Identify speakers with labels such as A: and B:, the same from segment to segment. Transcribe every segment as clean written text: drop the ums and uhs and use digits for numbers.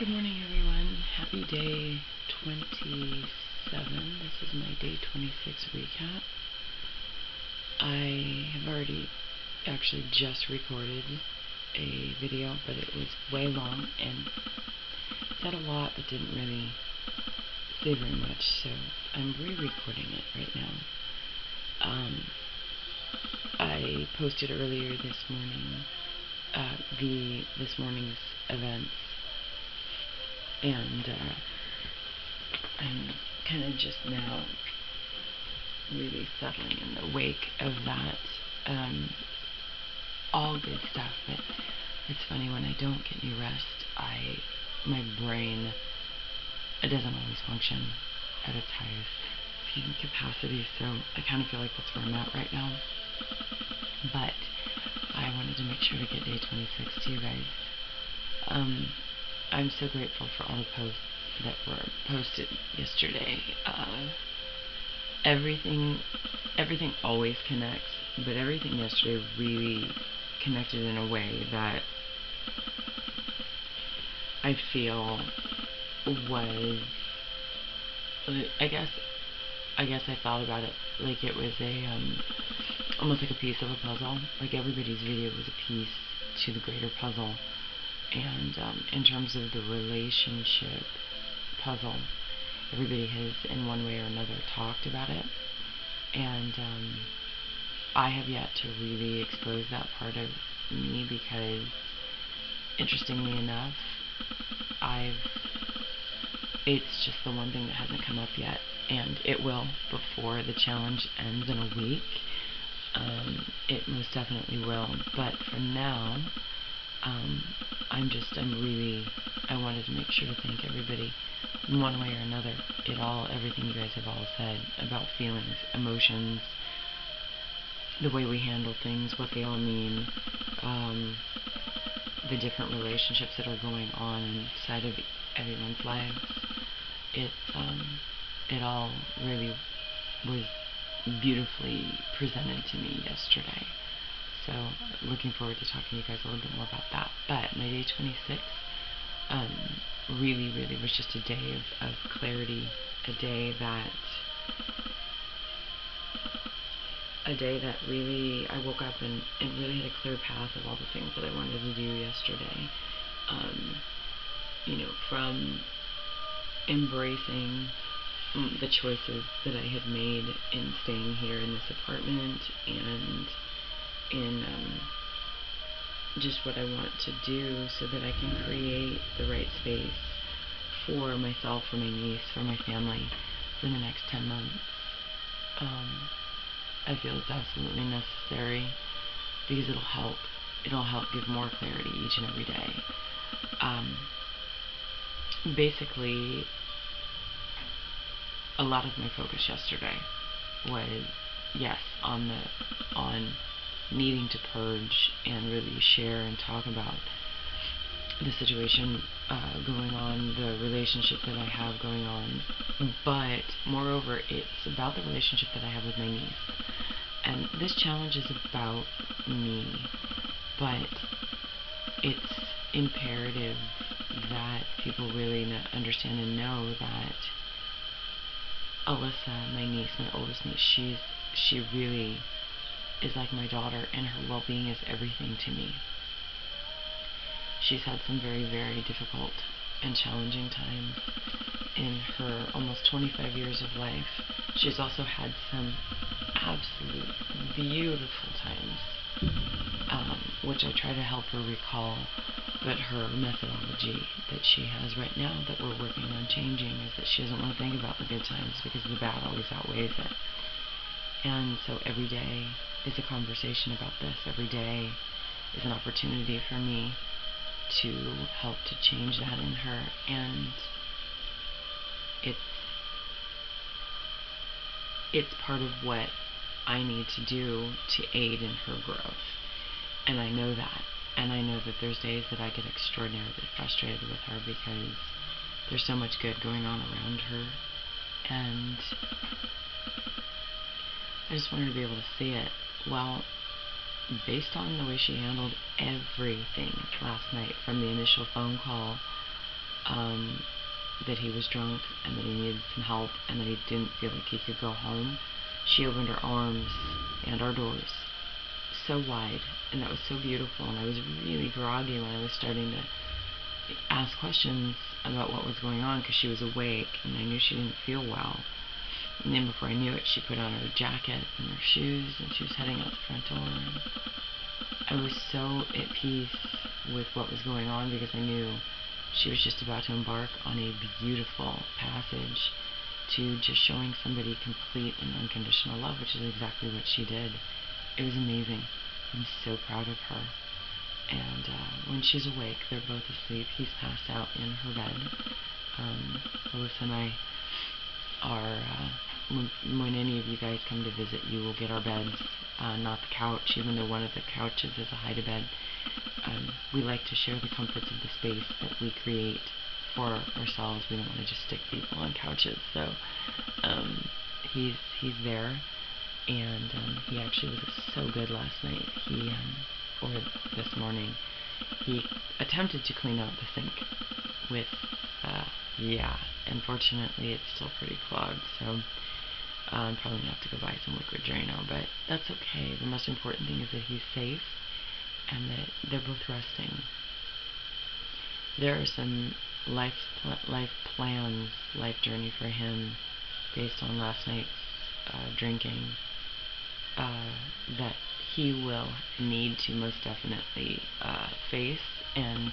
A: Good morning, everyone. Happy day 27. This is my day 26 recap. I have already actually just recorded a video, but it was way long and said a lot but didn't really say very much, so I'm re-recording it right now. I posted earlier this morning this morning's events, and I'm kind of just now really settling in the wake of that. All good stuff, but it's funny, when I don't get any rest, my brain, it doesn't always function at its highest capacity, so I kind of feel like that's where I'm at right now. But I wanted to make sure to get day 26 to you guys. I'm so grateful for all the posts that were posted yesterday. Everything always connects, but everything yesterday really connected in a way that I feel was, I guess I thought about it like it was almost like a piece of a puzzle. Like everybody's video was a piece to the greater puzzle. And in terms of the relationship puzzle, everybody has, in one way or another, talked about it. And I have yet to really expose that part of me because, interestingly enough, it's just the one thing that hasn't come up yet, and it will before the challenge ends in a week. It most definitely will, but for now, I wanted to make sure to thank everybody in one way or another. Everything you guys have all said about feelings, emotions, the way we handle things, what they all mean, the different relationships that are going on inside of everyone's lives. It all really was beautifully presented to me yesterday. So looking forward to talking to you guys a little bit more about that. But my day 26 really was just a day of clarity, a day that really, I woke up and really had a clear path of all the things that I wanted to do yesterday. From embracing the choices that I had made in staying here in this apartment, and in just what I want to do so that I can create the right space for myself, for my niece, for my family for the next 10 months. I feel it's absolutely necessary because it'll help give more clarity each and every day. Basically, a lot of my focus yesterday was, yes, on needing to purge and really share and talk about the situation going on, the relationship that I have going on, but moreover, it's about the relationship that I have with my niece. And this challenge is about me, but it's imperative that people really understand and know that Alyssa, my niece, my oldest niece, she really is like my daughter, and her well-being is everything to me. She's had some very, very difficult and challenging times in her almost 25 years of life. She's also had some absolute beautiful times, which I try to help her recall. But her methodology that she has right now that we're working on changing is that she doesn't want to think about the good times because the bad always outweighs it. And so every day is a conversation about this. Every day is an opportunity for me to help to change that in her. And it's part of what I need to do to aid in her growth. And I know that. And I know that there's days that I get extraordinarily frustrated with her because there's so much good going on around her. And I just wanted to be able to see it. Well, based on the way she handled everything last night, from the initial phone call that he was drunk and that he needed some help and that he didn't feel like he could go home, she opened her arms and our doors so wide, and that was so beautiful. And I was really groggy when I was starting to ask questions about what was going on because she was awake and I knew she didn't feel well. And then before I knew it, she put on her jacket and her shoes and she was heading out the front door. And I was so at peace with what was going on because I knew she was just about to embark on a beautiful passage to just showing somebody complete and unconditional love, which is exactly what she did. It was amazing. I'm so proud of her. And when she's awake, they're both asleep. He's passed out in her bed. Alyssa and I are, when any of you guys come to visit, you will get our beds, not the couch, even though one of the couches is a hide-a-bed. We like to share the comforts of the space that we create for ourselves. We don't want to just stick people on couches. So he's there, and he actually was so good last night. Or this morning, he attempted to clean out the sink with, unfortunately it's still pretty clogged, so I'm probably going to have to go buy some liquid Drano, but that's okay. The most important thing is that he's safe and that they're both resting. There are some life plans, life journey for him based on last night's drinking that he will need to most definitely face. And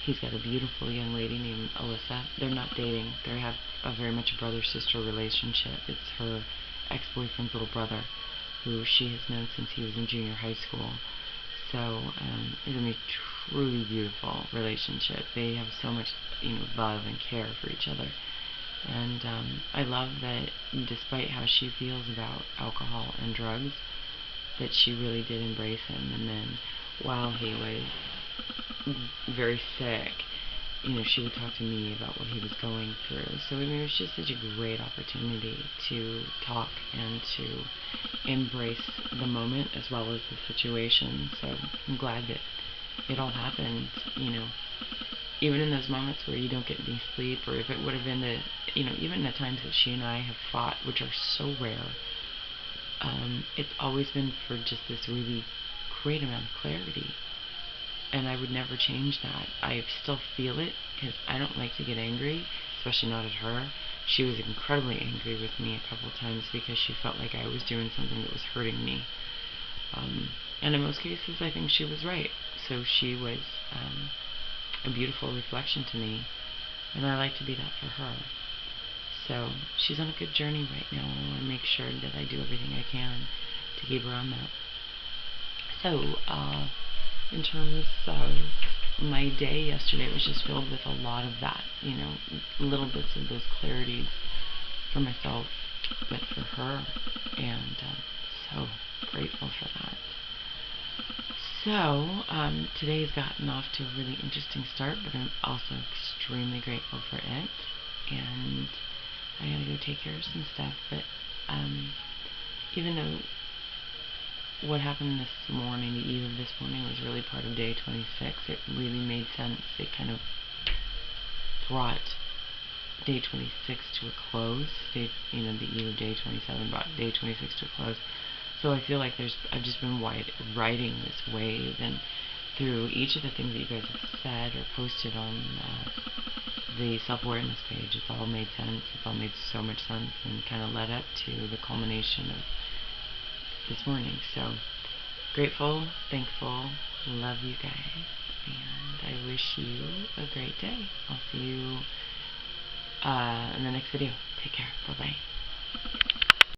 A: he's got a beautiful young lady named Alyssa. They're not dating. They have a very much a brother-sister relationship. It's her ex-boyfriend's little brother, who she has known since he was in junior high school. So it's a truly beautiful relationship. They have so much, love and care for each other. And I love that despite how she feels about alcohol and drugs, that she really did embrace him. And then while he was very sick, she would talk to me about what he was going through. So it was just such a great opportunity to talk and to embrace the moment as well as the situation. So I'm glad that it all happened, even in those moments where you don't get any sleep, or if it would have been even the times that she and I have fought, which are so rare, it's always been for just this really great amount of clarity. And I would never change that. I still feel it because I don't like to get angry, especially not at her. She was incredibly angry with me a couple of times because she felt like I was doing something that was hurting me. And in most cases, I think she was right. So she was a beautiful reflection to me, and I like to be that for her. So she's on a good journey right now, and I want to make sure that I do everything I can to keep her on that. So, in terms of my day yesterday, it was just filled with a lot of that, little bits of those clarities for myself, but for her, and so grateful for that. So, today's gotten off to a really interesting start, but I'm also extremely grateful for it, and I gotta go take care of some stuff. But even though what happened this morning, the eve of this morning, was really part of day 26, it really made sense. It kind of brought day 26 to a close. The eve of day 27 brought day 26 to a close. So I feel like I've just been riding this wave, and through each of the things that you guys have said or posted on the self-awareness page, it's all made sense. It's all made so much sense and kind of led up to the culmination of this morning. So grateful, thankful, love you guys, and I wish you a great day. I'll see you in the next video. Take care. Bye-bye.